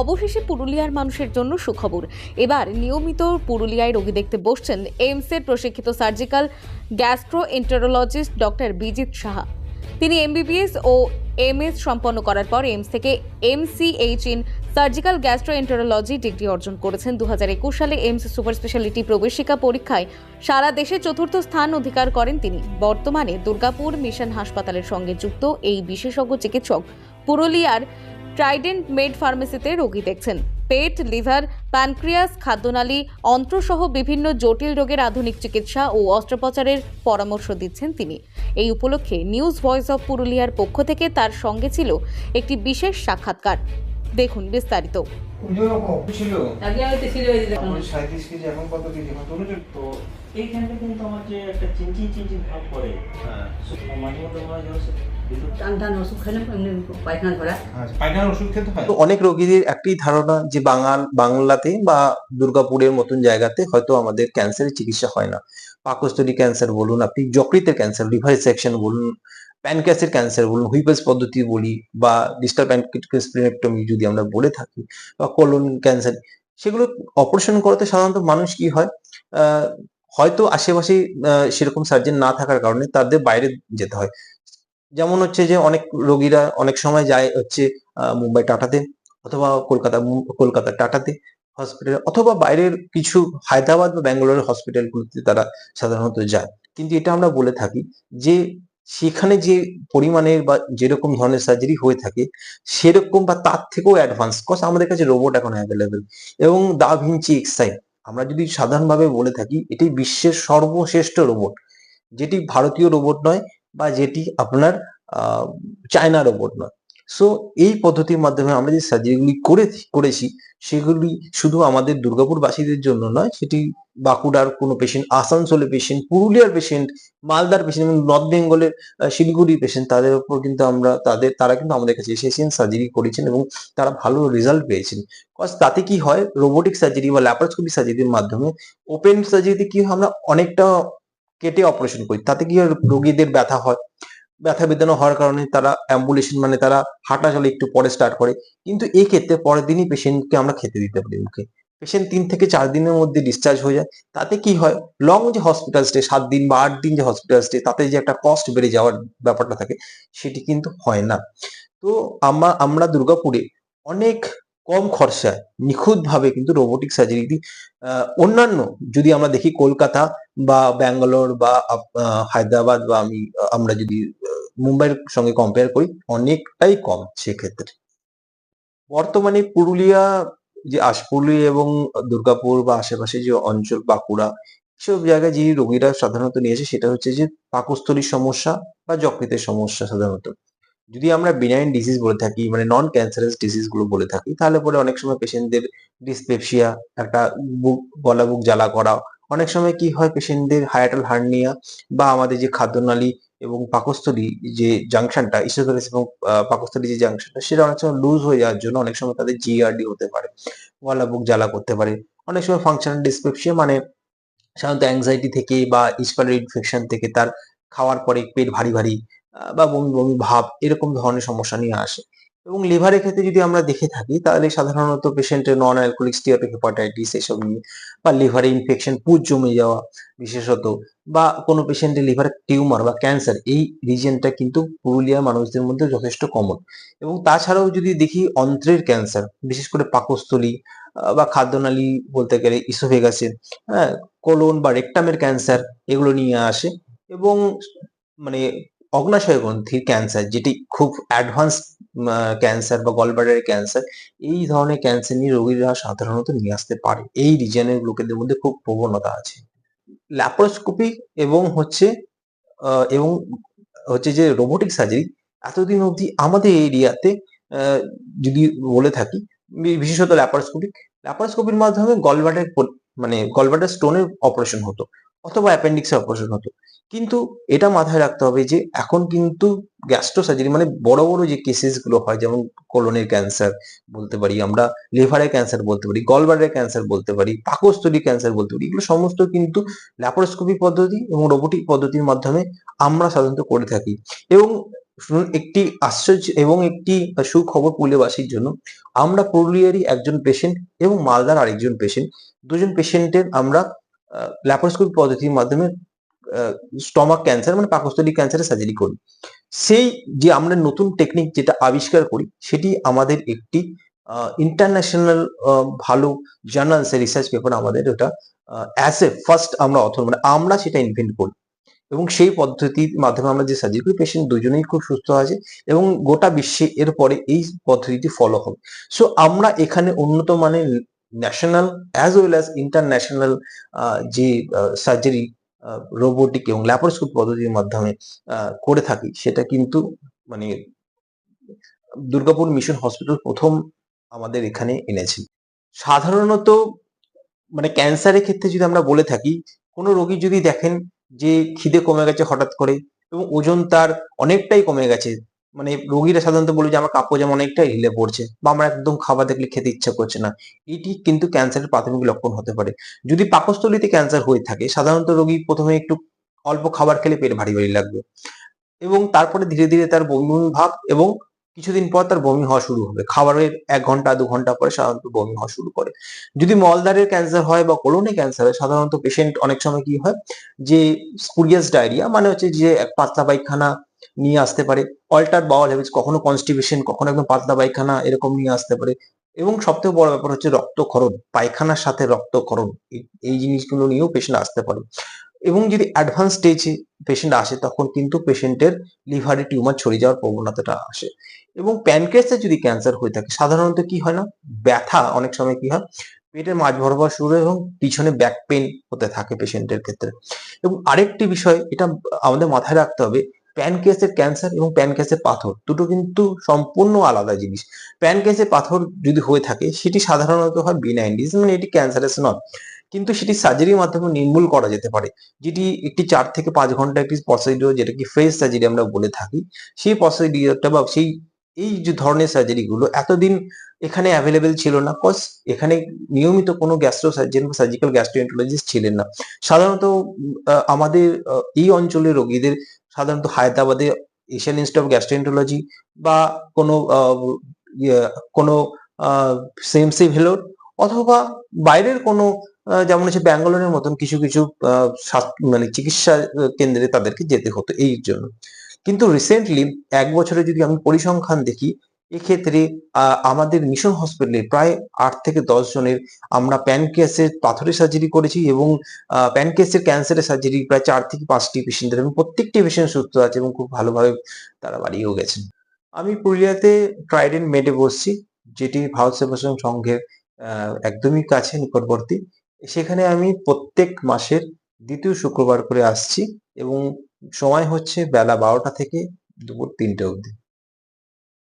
অবশেষে পুরুলিয়ার মানুষের জন্য সুখবর। এবার নিয়মিত পুরুলিয়ায় রোগী দেখতে বসছেন এইমসের প্রশিক্ষিত সার্জিক্যাল গ্যাস্ট্রোএন্টারোলজিস্ট ডক্টর বিজিত সাহা। তিনি এমবিবিএস ও এমএস সম্পন্ন করার পর এইমস থেকে MCh in surgical gastroenterology degree অর্জন করেছেন। 2021 সালে এইমস সুপার স্পেশালিটি প্রবেশিকা পরীক্ষায় সারা দেশে চতুর্থ স্থান অধিকার করেন তিনি। বর্তমানে দুর্গাপুর মিশন হাসপাতালের সঙ্গে যুক্ত এই বিশেষজ্ঞ চিকিৎসক পুরুলিয়ার ট্রাইডেন্ট মেড ফার্মেসিতে রোগী দেখছেন। পেট, লিভার, প্যানক্রিয়াস, খাদ্যনালী, অন্ত্রসহ বিভিন্ন জটিল রোগের আধুনিক চিকিৎসা ও অস্ত্রোপচারের পরামর্শ দিচ্ছেন তিনি। এই উপলক্ষে নিউজ ভয়েস অফ পুরুলিয়ার পক্ষ থেকে তার সঙ্গে ছিল একটি বিশেষ সাক্ষাৎকার। দেখুন বিস্তারিত। ছিল আগে হয়তো ছিল এই যে আমার 37 কেজি, এখন কত কেজি? এখন তুলেছো তো? এইখানটা কিন্তু আমার যে একটা চিনচিন চিনচিন ভাব পড়ে, হ্যাঁ, মাঝে মধ্যে মনে হয় যেন টান টান ওষুধ খেলে এমনি পায়খানা ধরা। আচ্ছা, পায়খানার ওষুধ খেতে হয়? তো অনেক রোগীদের একটাই ধারণা যে বাংলাতে বা দুর্গাপুরের মতন জায়গাতে হয়তো আমাদের ক্যান্সারের চিকিৎসা হয় না। পাকস্থলী ক্যান্সার বলুন, আপনি যকৃতের ক্যান্সার, লিভার সেকশন বলুন, প্যানক্রিয়াসের ক্যান্সার বলুন, হুইপেলস পদ্ধতি বলি বা ডিস্টাল প্যানক্রিয়াস স্প্লেনেক্টমি যদি আমরা বলে থাকি, বা কোলন ক্যান্সার, সেগুলো অপারেশন করাতে সাধারণত মানুষ কি হয়, আহ, হয়তো আশেপাশে সেরকম সার্জন না থাকার কারণে তাদের বাইরে যেতে হয়। যেমন হচ্ছে যে অনেক রোগীরা অনেক সময় যায় হচ্ছে মুম্বাই টাটাতে, অথবা কলকাতা টাটাতে হসপিটাল, অথবা বাইরের কিছু হায়দ্রাবাদ বা ব্যাঙ্গালোরের হসপিটালগুলোতে তারা সাধারণত যায়। কিন্তু এটা আমরা বলে থাকি যে সেখানে যে পরিমাণের বা যেরকম ধরনের সার্জারি হয়ে থাকে সেরকম বা তার থেকেও অ্যাডভান্স, কজ আমাদের কাছে রোবট এখন অ্যাভেলেবেল, এবং দা ভিঞ্চি এক্সাইট আমরা যদি সাধারণভাবে বলে থাকি, এটি বিশ্বের সর্বশ্রেষ্ঠ রোবট, যেটি ভারতীয় রোবট নয় বা যেটি আপনার চায়না রোবট নয়। সো এই পদ্ধতির মাধ্যমে আমরা যে সার্জারিগুলি করেছি সেগুলি শুধু আমাদের দুর্গাপুরবাসীদের জন্য নয়, সেটি বাঁকুড়ার কোনো পেশেন্ট, আসানসোলের পেশেন্ট, পুরুলিয়ার পেশেন্ট, মালদার পেশেন্ট এবং নর্থ বেঙ্গলের শিলিগুড়ির পেশেন্ট, তাদের উপর কিন্তু তারা কিন্তু আমাদের কাছে এসেছেন, সার্জারি করেছেন এবং তারা ভালো রেজাল্ট পেয়েছেন। কজ তাতে কি হয়, রোবোটিক সার্জারি বা ল্যাপারোস্কোপি সার্জারির মাধ্যমে ওপেন সার্জারিতে কি হয়, আমরা অনেকটা কেটে অপারেশন করি, তাতে কি হয়, রোগীদের ব্যথা বেদনা হওয়ার কারণে তারা অ্যাম্বুলেশন মানে তারা হাঁটা চলে একটু পরে স্টার্ট করে, কিন্তু এই ক্ষেত্রে পরের দিনই পেশেন্টকে আমরা খেতে দিতে পারি মুখে। পেশেন্ট 3 থেকে 4 দিনের মধ্যে ডিসচার্জ হয়ে যায়। তাতে কি হয়, লং যে হসপিটাল স্টে 7 দিন বা 8 দিন যে হসপিটাল স্টে, তাতে যে একটা কস্ট বেড়ে যাওয়ার ব্যাপারটা থাকে, সেটি কিন্তু হয় না। তো আমরা দুর্গাপুরে অনেক কম খরচায় নিখুঁতভাবে কিন্তু রোবোটিক সার্জারি অন্যান্য যদি আমরা দেখি কলকাতা বা ব্যাঙ্গালোর বা হায়দ্রাবাদ বা আমরা যদি মুম্বাইয়ের সঙ্গে কম্পেয়ার করি, অনেকটাই কম সেক্ষেত্রে। বর্তমানে পুরুলিয়া পুরুলিয়া এবং দুর্গাপুর বা আশেপাশে যে অঞ্চল, বাঁকুড়া, সেসব জায়গায় যে রোগীরা সাধারণত নিয়ে আসে সেটা হচ্ছে যে পাকস্থলীর সমস্যা বা যকৃতের সমস্যা সাধারণত। যদি আমরা বিনাইন ডিজিজ বলে থাকি, মানে নন ক্যান্সারাস ডিজিজ গুলো বলে থাকি, তাহলে পরে অনেক সময় পেশেন্টদের ডিসপেপসিয়া, একটা গলা বুক জ্বালা করা, অনেক সময় কি হয়, পেশেন্টদের হায়াটাল হার্নিয়া বা আমাদের যে খাদ্যনালী এবং পাকস্থলী যে জাংশনটা, ইসোফেগাস এবং পাকস্থলী যে জাংশনটা, সেটা অনেক সময় লুজ হয়ে যাওয়ার জন্য অনেক সময় তাদের জিআরডি হতে পারে, গলা বুক জ্বালা করতে পারে। অনেক সময় ফাংশনাল ডিসপেপসিয়া মানে সাধারণত অ্যাংজাইটি থেকে বা ইসপাইরাল ইনফেকশন থেকে তার খাওয়ার পরে পেট ভারী ভারী বা বমি বমি ভাব, এরকম ধরনের সমস্যা নিয়ে আসে। এবং লিভারের ক্ষেত্রে যদি আমরা দেখে থাকি, তাহলে সাধারণত পেশেন্টের নন অ্যালকোহলিক স্টিয়াটিক হেপাটাইটিস এসব নিয়ে, বা লিভারে ইনফেকশন, পুজ জমে যাওয়া বিশেষত, বা কোনো পেশেন্টের লিভার টিউমার বা ক্যান্সার, এই রিজিয়নটা কিন্তু পুরুলিয়ার মানুষদের মধ্যে যথেষ্ট কমন। এবং তাছাড়াও যদি দেখি অন্ত্রের ক্যান্সার, বিশেষ করে পাকস্থলী বা খাদ্যনালী বলতে গেলে ইসোফেগাসের, হ্যাঁ, কোলন বা রেকটামের ক্যান্সার, এগুলো নিয়ে আসে। এবং মানে অগ্নাশয় গ্রন্থির ক্যান্সার, যেটি খুব অ্যাডভান্স ক্যান্সার, বা গলব্লাডারের ক্যান্সার, এই ধরনের ক্যান্সার নিয়ে রোগীরা সাধারণত নিয়ে আসতে পারে। এই রিজনের লোকেদের মধ্যে খুব প্রবণতা আছে। ল্যাপারোস্কোপি এবং এবং হচ্ছে যে রোবোটিক সার্জারি এতদিন অবধি আমাদের এরিয়াতে যদি বলে থাকি, বিশেষত ল্যাপারোস্কোপির মাধ্যমে গলব্লাডার স্টোনের অপারেশন হতো, অথবা অ্যাপেন্ডিক্সের অপারেশন হতো। কিন্তু এটা মাথায় রাখতে হবে যে এখন কিন্তু গ্যাস্ট্রো সার্জারি মানে বড় বড় যে কেসেস গুলো হয়, যেমন কোলনের ক্যান্সার বলতে পারি আমরা, লিভারের ক্যান্সার বলতে পারি, গলব্লাডারের ক্যান্সার বলতে পারি, পাকস্থলী ক্যান্সার বলতে পারি, এগুলো সমস্ত কিন্তু ল্যাপারোস্কোপি পদ্ধতি এবং রোবোটিক পদ্ধতির মাধ্যমে আমরা সাধারণত করে থাকি। এবং শুনুন, একটি আশ্চর্য এবং একটি সুখবর পুরুলিয়াবাসীর জন্য। আমরা পুরুলিয়ারই একজন পেশেন্ট এবং মালদার আরেকজন পেশেন্ট, দুজন পেশেন্টের আমরা ল্যাপারোস্কোপি পদ্ধতির মাধ্যমে স্টমাক ক্যান্সার মানে পাকস্থলী ক্যান্সারের সার্জারি করি। সেই যে আমরা নতুন টেকনিক যেটা আবিষ্কার করি সেটি আমাদের একটি ইন্টারন্যাশনাল ভালো জার্নালসে রিসার্চ পেপার আমাদের ওটা অ্যাজ এ ফার্স্ট আমরা অথর মানে আমরা সেটা ইনভেন্ট করি এবং সেই পদ্ধতির মাধ্যমে আমরা যে সার্জারি করি পেশেন্ট দুজনেই খুব সুস্থ আছে এবং গোটা বিশ্বে এরপরে এই পদ্ধতিটি ফলো হবে। সো আমরা এখানে উন্নত মানের national as well as international যে সার্জারি রোবোটিক এবং ল্যাপারোস্কোপি পদ্ধতির মাধ্যমে করে থাকি, সেটা কিন্তু মানে দুর্গাপুর মিশন হসপিটাল প্রথম আমাদের এখানে এনেছে। সাধারণত মানে ক্যান্সারের ক্ষেত্রে যদি আমরা বলে থাকি, কোনো রোগী যদি দেখেন যে খিদে কমে গেছে হঠাৎ করে এবং ওজন তার অনেকটাই কমে গেছে, মানে রোগীরা সাধারণত বলে যে আমার কাপড় জামা অনেকটাই ঢিলে পড়ছে বা আমার একদম খাবার দেখলে খেতে ইচ্ছা করছে না, এটি কিন্তু ক্যান্সারের প্রাথমিক লক্ষণ হতে পারে। যদি পাকস্থলীতে ক্যান্সার হয়ে থাকে সাধারণত রোগী প্রথমে একটু অল্প খাবার খেলে পেট ভারী ভারী লাগবে এবং তারপরে ধীরে ধীরে তার বমি বমি ভাব এবং কিছুদিন পর তার বমি হওয়া শুরু হবে। খাবারের 1 ঘন্টা 2 ঘন্টা পরে সাধারণত বমি হওয়া শুরু করে। যদি মলদ্বারের ক্যান্সার হয় বা কোলনে ক্যান্সার হয় সাধারণত পেশেন্ট অনেক সময় কি হয় যে স্পুরিয়াস ডায়রিয়া মানে হচ্ছে যে এক পাতলা পায়খানা নিয়ে আসতে পারে, অল্টার বাউল হ্যাবিটস, কখনো কনস্টিপেশন, কখনো একদম পাতলা পায়খানা এরকম নিয়ে আসতে পারে এবং সবথেকে বড় ব্যাপার হচ্ছে রক্তক্ষরণ, পায়খানার সাথে রক্তক্ষরণ, এই জিনিসগুলো নিয়েও পেশেন্ট আসতে পারে। এবং যদি অ্যাডভান্স স্টেজে পেশেন্ট আসে তখন কিন্তু পেশেন্টের লিভারে টিউমার ছড়িয়ে যাওয়ার প্রবণতাটা আসে। এবং প্যানক্রিয়াসে যদি ক্যান্সার হয়ে থাকে সাধারণত কি হয় না, ব্যথা অনেক সময় কি হয় পেটের মাঝ বরাবর শুরু হয় এবং পিছনে ব্যাক পেন হতে থাকে পেশেন্টের ক্ষেত্রে। এবং আরেকটি বিষয় এটা আমাদের মাথায় রাখতে হবে, প্যানক্রিয়াসের ক্যান্সার এবং প্যানক্রিয়াসের পাথর দুটো কিন্তু সম্পূর্ণ আলাদা জিনিস। প্যানক্রিয়াসের পাথর যদি হয়ে থাকে সেটি সাধারণত হয় বিনাইন ডিজিজ, মানে এটি ক্যান্সারাস নয়, কিন্তু সেটি সার্জারির মাধ্যমে নির্মূল করা যেতে পারে, যেটি একটি 4 থেকে 5 ঘন্টা একটি প্রসিডিওর যেটাকে ফ্রেশ সার্জারি আমরা বলে থাকি। সেই প্রসিডিওরটা বা সেই এই যে ধরনের সার্জারি গুলো এতদিন এখানে অ্যাভেলেবেল ছিল না, কজ এখানে নিয়মিত কোনো গ্যাস্ট্রো সার্জন বা সার্জিক্যাল গ্যাস্ট্রোএন্টারোলজিস্ট ছিলেন না। সাধারণত আমাদের এই অঞ্চলের রোগীদের সাধারণত হায়দ্রাবাদে এশিয়ান ইনস্টিটিউট অফ গ্যাস্ট্রোএন্টারোলজি বা কোনো কোনো সিএমসি ভেলোর অথবা বাইরের কোনো যেমন হচ্ছে ব্যাঙ্গালোরের মতন কিছু কিছু মানে চিকিৎসা কেন্দ্রে তাদেরকে যেতে হতো এই জন্য। কিন্তু রিসেন্টলি 1 বছরে যদি আমি পরিসংখ্যান দেখি এক্ষেত্রে আমাদের মিশন হসপিটালে প্রায় 8 থেকে 10 জনের আমরা প্যানক্রিয়াসের পাথরের সার্জারি করেছি এবং প্যানক্রিয়াসের ক্যান্সারের সার্জারি প্রায় 4 থেকে 5টি পেশেন্টের এবং প্রত্যেকটি পেশেন্ট সুস্থ আছে এবং খুব ভালোভাবে তারা বাড়িও গেছেন। আমি পুরুলিয়াতে ট্রাইডেন্ট মেডে বসছি, যেটি ভারত সেবাশ্রম সংঘের একদমই কাছে নিকটবর্তী। সেখানে আমি প্রত্যেক মাসের 2য় শুক্রবার করে আসছি এবং সময় হচ্ছে বেলা 12টা থেকে দুপুর 3টে অবধি।